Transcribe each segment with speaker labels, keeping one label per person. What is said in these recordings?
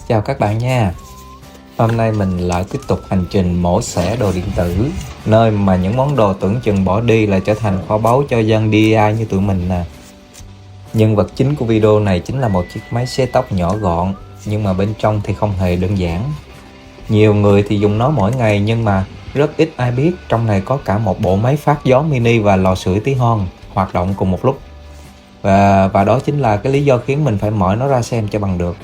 Speaker 1: Chào các bạn nha. Hôm nay mình lại tiếp tục hành trình mổ xẻ đồ điện tử, nơi mà những món đồ tưởng chừng bỏ đi lại trở thành kho báu cho dân DIY như tụi mình nè. Nhân vật chính của video này chính là một chiếc máy sấy tóc nhỏ gọn, nhưng mà bên trong thì không hề đơn giản. Nhiều người thì dùng nó mỗi ngày, nhưng mà rất ít ai biết trong này có cả một bộ máy phát gió mini và lò sưởi tí hon hoạt động cùng một lúc. Và đó chính là cái lý do khiến mình phải mở nó ra xem cho bằng được.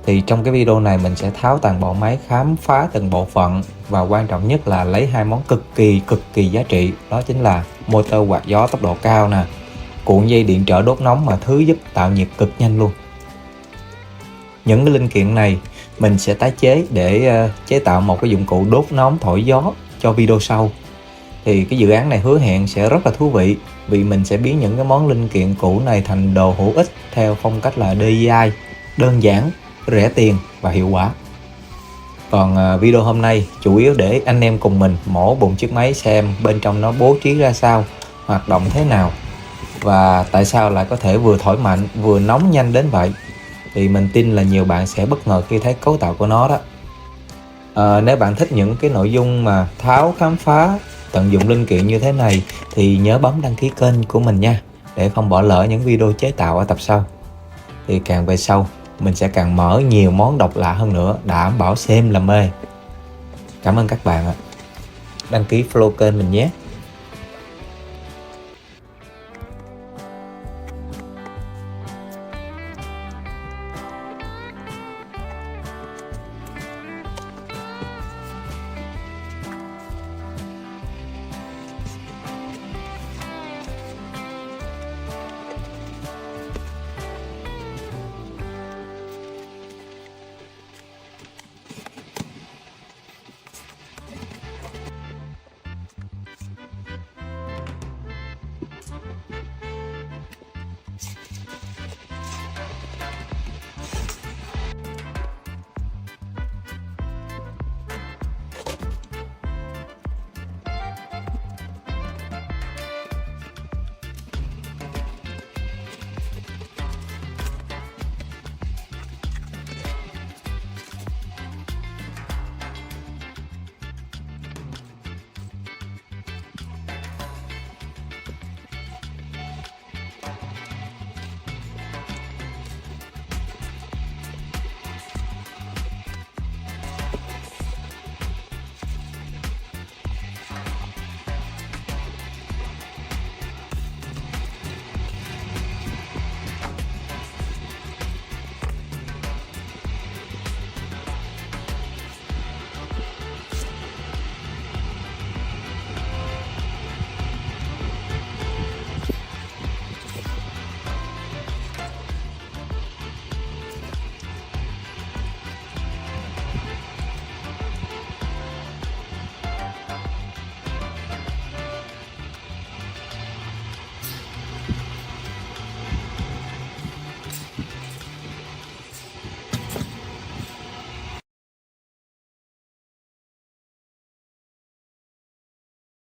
Speaker 1: Thì trong cái video này mình sẽ tháo toàn bộ máy, khám phá từng bộ phận, và quan trọng nhất là lấy hai món cực kỳ giá trị, đó chính là motor quạt gió tốc độ cao nè, cuộn dây điện trở đốt nóng mà thứ giúp tạo nhiệt cực nhanh luôn. Những cái linh kiện này mình sẽ tái chế để chế tạo một cái dụng cụ đốt nóng thổi gió cho video sau. Thì cái dự án này hứa hẹn sẽ rất là thú vị, vì mình sẽ biến những cái món linh kiện cũ này thành đồ hữu ích theo phong cách là DIY, đơn giản, rẻ tiền và hiệu quả. Còn video hôm nay chủ yếu để anh em cùng mình mổ bụng chiếc máy xem bên trong nó bố trí ra sao, hoạt động thế nào, và tại sao lại có thể vừa thổi mạnh vừa nóng nhanh đến vậy. Thì mình tin là nhiều bạn sẽ bất ngờ khi thấy cấu tạo của nó đó. Nếu bạn thích những cái nội dung mà tháo, khám phá, tận dụng linh kiện như thế này thì nhớ bấm đăng ký kênh của mình nha, để không bỏ lỡ những video chế tạo ở tập sau. Thì càng về sau mình sẽ càng mở nhiều món độc lạ hơn nữa, đảm bảo xem là mê. Cảm ơn các bạn ạ. Đăng ký follow kênh mình nhé.